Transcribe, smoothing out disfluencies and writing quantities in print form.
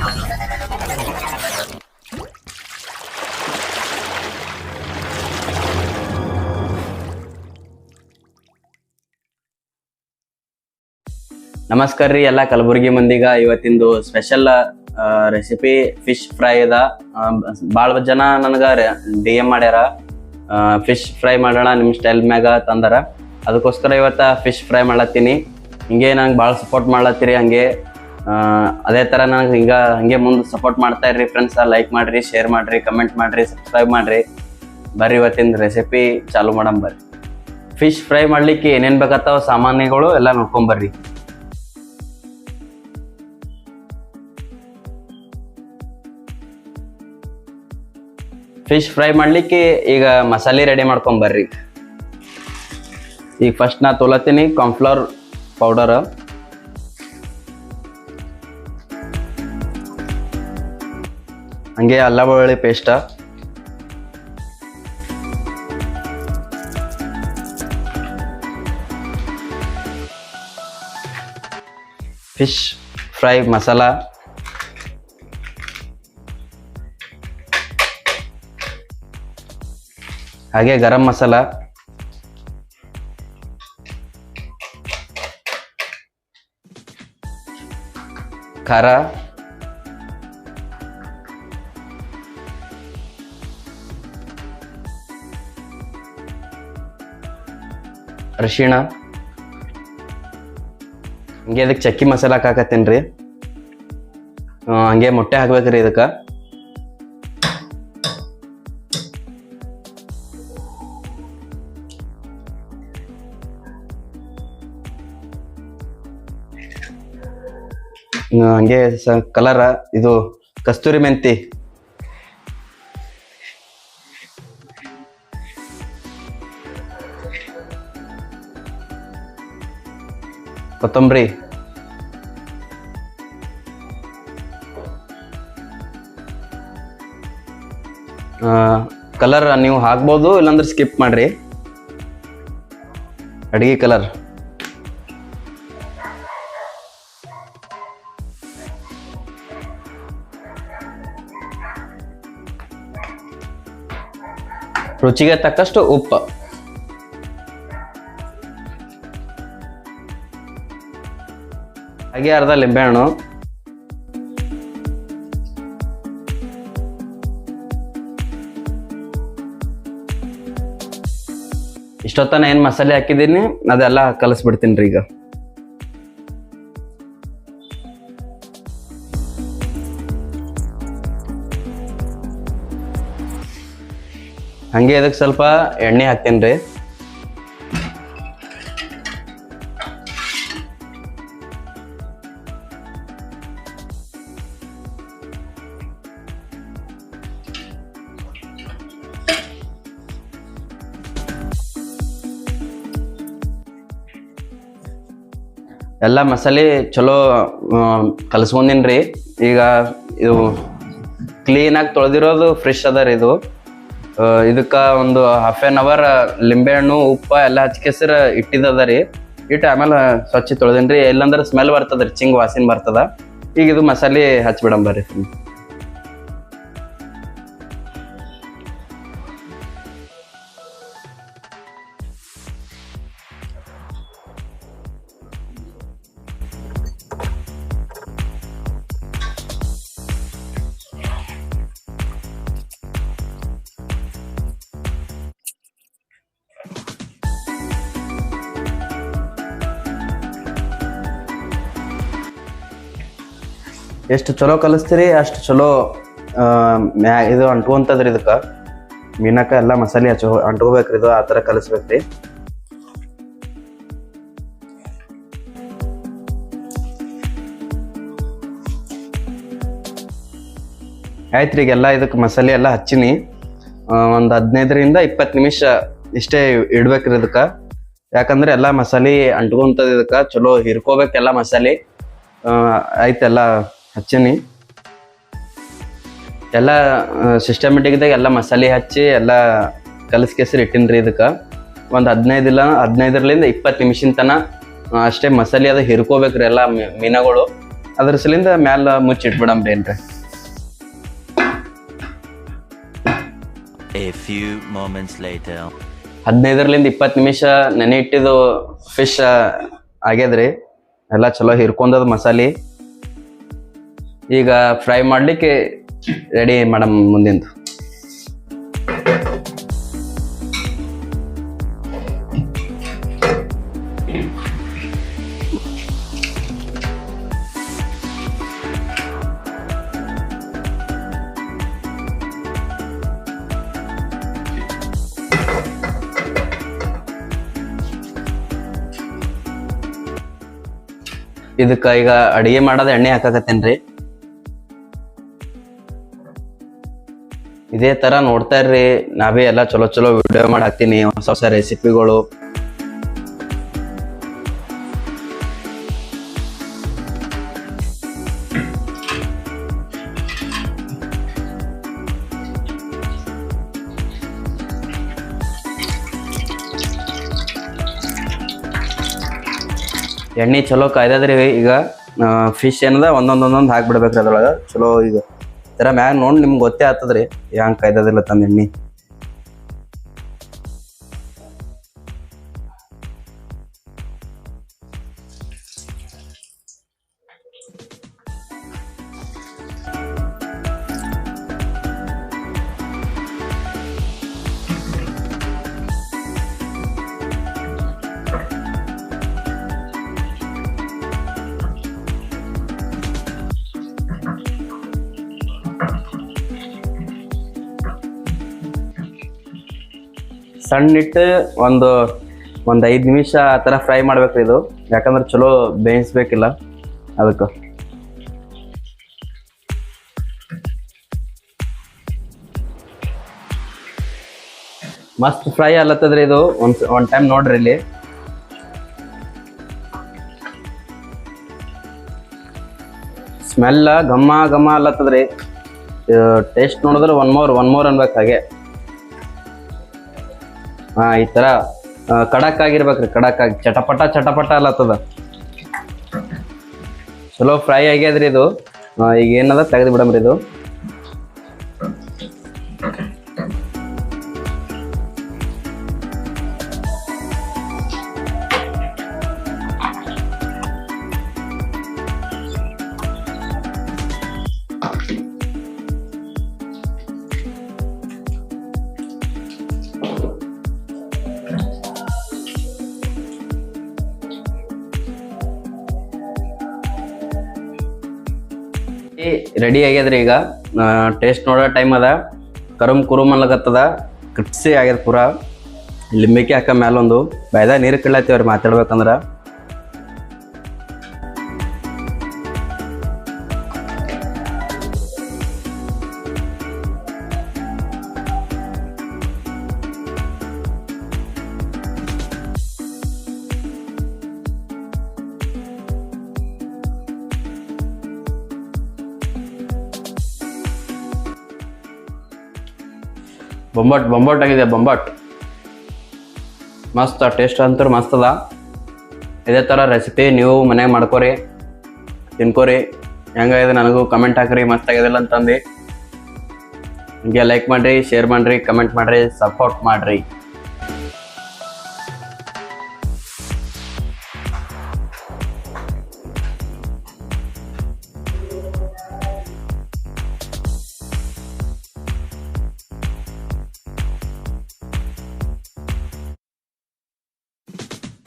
ನಮಸ್ಕಾರ ರೀ ಎಲ್ಲ ಕಲಬುರಗಿ ಮಂದಿಗ. ಇವತ್ತಿಂದು ಸ್ಪೆಷಲ್ ರೆಸಿಪಿ ಫಿಶ್ ಫ್ರೈ ಅದ. ಭಾಳ ಜನ ನನಗೆ DM ಮಾಡ್ಯಾರ ಫಿಶ್ ಫ್ರೈ ಮಾಡೋಣ ನಿಮ್ಮ ಸ್ಟೈಲ್ ಮ್ಯಾಗ ತಂದಾರ. ಅದಕ್ಕೋಸ್ಕರ ಇವತ್ತು ಫಿಶ್ ಫ್ರೈ ಮಾಡ್ಲತ್ತೀನಿ. ಹಿಂಗೆ ನಂಗೆ ಭಾಳ ಸಪೋರ್ಟ್ ಮಾಡ್ಲತ್ತೀರಿ. ಹಂಗೆ ಅದೇ ಥರ ನನಗೆ ಹಂಗೆ ಮುಂದೆ ಸಪೋರ್ಟ್ ಮಾಡ್ತಾ ಇರ್ರಿ ಫ್ರೆಂಡ್ಸ್. ಲೈಕ್ ಮಾಡಿರಿ, ಶೇರ್ ಮಾಡಿರಿ, ಕಮೆಂಟ್ ಮಾಡಿರಿ, ಸಬ್ಸ್ಕ್ರೈಬ್ ಮಾಡಿರಿ. ಬರ್ರಿ ಇವತ್ತಿನ ರೆಸಿಪಿ ಚಾಲು ಮಾಡಮ್ ಬರ್ರಿ. ಫಿಶ್ ಫ್ರೈ ಮಾಡ್ಲಿಕ್ಕೆ ಏನೇನು ಬೇಕಾಗ್ತಾವ ಸಾಮಾನುಗಳು ಎಲ್ಲ ನೋಡ್ಕೊಂಬರ್ರಿ. ಫಿಶ್ ಫ್ರೈ ಮಾಡ್ಲಿಕ್ಕೆ ಈಗ ಮಸಾಲೆ ರೆಡಿ ಮಾಡ್ಕೊಂಬರ್ರಿ. ಈಗ ಫಸ್ಟ್ ನಾ ತೊಲತೀನಿ ಕಾರ್ನ್ಫ್ಲವರ್ ಪೌಡರ್, ಹಂಗೆ ಅಲ್ಲ ಬೆಳ್ಳುಳ್ಳಿ ಪೇಸ್ಟ್, ಫಿಶ್ ಫ್ರೈ ಮಸಾಲ, ಹಾಗೆ ಗರಂ ಮಸಾಲ, ಖಾರ, ಅರಿಶಿಣ, ಹಂಗೆ ಅದಕ್ಕೆ ಚಕ್ಕಿ ಮಸಾಲ ಹಾಕಾಕತ್ತೀನಿ ರೀ. ಹಂಗೆ ಮೊಟ್ಟೆ ಹಾಕ್ಬೇಕ್ರಿ ಇದಕ್ಕೆ. ಹಂಗೆ ಕಲರ್ ಇದು ಕಸ್ತೂರಿ ಮೆಂತಿ, ಕೊತ್ತಂಬರಿ, ಕಲರ್ ನೀವು ಹಾಕ್ಬೋದು, ಇಲ್ಲಾಂದ್ರೆ ಸ್ಕಿಪ್ ಮಾಡ್ರಿ. ಅಡಿಗೆ ಕಲರ್, ರುಚಿಗೆ ತಕ್ಕಷ್ಟು ಉಪ್ಪು, ಹಾಗೆ ಅರ್ಧ ಲಿಂಬೆಹಣ್ಣು. ಇಷ್ಟೊತ್ತನ ಏನು ಮಸಾಲೆ ಹಾಕಿದ್ದೀನಿ ಅದೆಲ್ಲ ಕಲಸ್ಬಿಡ್ತೀನಿ ರೀ ಈಗ. ಹಂಗೆ ಇದಕ್ಕೆ ಸ್ವಲ್ಪ ಎಣ್ಣೆ ಹಾಕ್ತೀನಿ ರೀ. ಎಲ್ಲ ಮಸಾಲೆ ಚಲೋ ಕಲಸ್ಕೊಂದಿನಿ ರೀ. ಈಗ ಇದು ಕ್ಲೀನಾಗಿ ತೊಳೆದಿರೋದು ಫ್ರೆಶ್ ಅದ ರೀ ಇದು. ಇದಕ್ಕೆ ಒಂದು ಹಾಫ್ ಆನ್ ಅವರ್ ಲಿಂಬೆಹಣ್ಣು ಉಪ್ಪು ಎಲ್ಲ ಹಚ್ಕೆಸರು ಇಟ್ಟಿದ್ದದ ರೀ. ಇಟ್ಟು ಆಮೇಲೆ ಸ್ವಚ್ಛ ತೊಳೆದೀನಿ ರೀ. ಇಲ್ಲಾಂದ್ರೆ ಸ್ಮೆಲ್ ಬರ್ತದ ರೀ, ಚಿಂಗ್ ವಾಸನೆ ಬರ್ತದ. ಈಗ ಇದು ಮಸಾಲೆ ಹಚ್ಬಿಡಂಬರ್ರಿ. ಎಷ್ಟು ಚಲೋ ಕಲಿಸ್ತೀರಿ ಅಷ್ಟು ಚಲೋ ಇದು ಅಂಟ್ಕೊಂತದ್ರಿ. ಇದಕ್ಕೆ ಮೀನಕ್ಕ ಎಲ್ಲ ಮಸಾಲೆ ಅಂಟ್ಕೋಬೇಕ್ರಿ. ಇದು ಆ ಥರ ಕಲಿಸ್ಬೇಕ್ರಿ. ಆಯ್ತು ರೀ. ಈಗೆಲ್ಲ ಇದಕ್ಕೆ ಮಸಾಲೆ ಎಲ್ಲ ಹಚ್ಚಿನಿ. ಒಂದು 15ರಿಂದ 20 ನಿಮಿಷ ಇಷ್ಟೇ ಇಡ್ಬೇಕ್ರಿ ಇದಕ್ಕೆ. ಯಾಕಂದ್ರೆ ಎಲ್ಲ ಮಸಾಲೆ ಅಂಟ್ಕೊಂತದ. ಇದಕ್ಕೆ ಚಲೋ ಹಿರ್ಕೋಬೇಕೆಲ್ಲ ಮಸಾಲೆ. ಆಯ್ತೆಲ್ಲ ಹಚ್ಚೀನಿ. ಎಲ್ಲ ಸಿಸ್ಟಮೆಟಿಕ್ದಾಗ ಎಲ್ಲ ಮಸಾಲೆ ಹಚ್ಚಿ ಎಲ್ಲ ಕಲಸ್ಕೆಸರು ಇಟ್ಟಿನಿ ರೀ. ಇದಕ್ಕೆ ಒಂದು 15ರಿಂದ 20 ನಿಮಿಷದ ತನಕ ಅಷ್ಟೇ ಮಸಾಲೆ ಅದು ಹಿರ್ಕೋಬೇಕ್ರಿ ಎಲ್ಲ ಮೀನುಗಳು. ಅದ್ರ ಸಲಿಂದ ಮ್ಯಾಲ ಮುಚ್ಚಿಟ್ಬಿಡಮ್ರಿ ಏನ್ರಿ. A few moments later. 15-20 ನಿಮಿಷ ನೆನೆ ಇಟ್ಟಿದ್ದು ಫಿಶ್ ಆಗ್ಯದ್ರಿ. ಎಲ್ಲ ಚಲೋ ಹಿರ್ಕೊಂಡದ ಮಸಾಲೆ. ಈಗ ಫ್ರೈ ಮಾಡ್ಲಿಕ್ಕೆ ರೆಡಿ ಮಾಡಮ್ ಮುಂದಿಂದು. ಇದಕ್ಕ ಈಗ ಅಡಿಗೆ ಮಾಡೋದ ಎಣ್ಣೆ ಹಾಕಾಕತ್ತೇನ್ರಿ. ಇದೇ ತರ ನೋಡ್ತಾ ಇರ್ರಿ, ನಾವೇ ಎಲ್ಲ ಚಲೋ ಚಲೋ ವಿಡಿಯೋ ಮಾಡಿ ಹಾಕ್ತೀನಿ, ಹೊಸ ಹೊಸ ರೆಸಿಪಿಗಳು. ಎಣ್ಣೆ ಚಲೋ ಕಾಯ್ದದ್ರಿ. ಈಗ ಫಿಶ್ ಏನದ ಒಂದೊಂದೊಂದೊಂದು ಹಾಕ್ಬಿಡ್ಬೇಕ್ರಿ ಅದ್ರೊಳಗೆ. ಚಲೋ ಈಗ ಈ ಥರ ಮ್ಯಾಗ ನೋಡಿ ನಿಮ್ಗೆ ಗೊತ್ತೇ ಆಗ್ತದ್ರಿ ಹೆಂಗೆ ಕಾಯ್ದದಿಲ್ಲ ತಂದು ಎಣ್ಣೆ. ಸಣ್ಣ ಇಟ್ಟು ಒಂದು 5 ನಿಮಿಷ ಆ ಥರ ಫ್ರೈ ಮಾಡ್ಬೇಕ್ರಿ ಇದು. ಯಾಕಂದ್ರೆ ಚಲೋ ಬೇಯಿಸ್ಬೇಕಿಲ್ಲ ಅದಕ್ಕೆ. ಮಸ್ತ್ ಫ್ರೈ ಅಲ್ಲತ್ತದ್ರಿ ಇದು. ಒಂದ್ ಟೈಮ್ ನೋಡ್ರಿ ಇಲ್ಲಿ. ಸ್ಮೆಲ್ ಘಮ ಘಮ ಅಲ್ಲತ್ತದ್ರಿ. ಟೇಸ್ಟ್ ನೋಡಿದ್ರೆ ಒನ್ ಮೋರ್ ಅನ್ಬೇಕು ಹಾಗೆ. ಈ ತರ ಕಡಕ್ ಆಗಿರ್ಬೇಕ್ರಿ, ಕಡಕ್ ಆಗಿ ಚಟಪಟ ಅಲ್ಲತ್ತದ. ಚಲೋ ಫ್ರೈ ಆಗ್ಯದ್ರಿ ಇದು. ಈಗ ಏನದ ತೆಗೆದು ಬಿಡಮ್ರಿ ಇದು. ರೆಡಿ ಆಗ್ಯದ್ರಿ. ಈಗ ಟೇಸ್ಟ್ ನೋಡೋ ಟೈಮ್ ಅದ. ಕುರುಮ್ ಅನ್ಲಕತ್ತದ, ಕ್ರಿಪ್ಸಿ ಆಗ್ಯದ ಪೂರ. ಲಿಂಬಿಕೆ ಹಾಕ ಮ್ಯಾಲೊಂದು ಬಾಯ್ದಾಗ ನೀರು ಕೀಳತ್ತೀವ್ರಿ ಮಾತಾಡ್ಬೇಕಂದ್ರ. ಬೊಂಬಾಟ್ ಆಗಿದೆ, ಬೊಂಬಾಟ್ ಮಸ್ತ್. ಟೇಸ್ಟ್ ಅಂತೂ ಮಸ್ತ್ ಅದ. ಇದೇ ಥರ ರೆಸಿಪಿ ನೀವು ಮನ್ಯಾಗ ಮಾಡ್ಕೋರಿ, ತಿನ್ಕೋರಿ. ಹೆಂಗಾಗಿದೆ ನನಗೂ ಕಮೆಂಟ್ ಹಾಕ್ರಿ, ಮಸ್ತ್ ಆಗಿದಿಲ್ಲ ಅಂತಂದು. ಹೀಗೆ ಲೈಕ್ ಮಾಡಿರಿ, ಶೇರ್ ಮಾಡಿರಿ, ಕಮೆಂಟ್ ಮಾಡಿರಿ, ಸಪೋರ್ಟ್ ಮಾಡಿರಿ.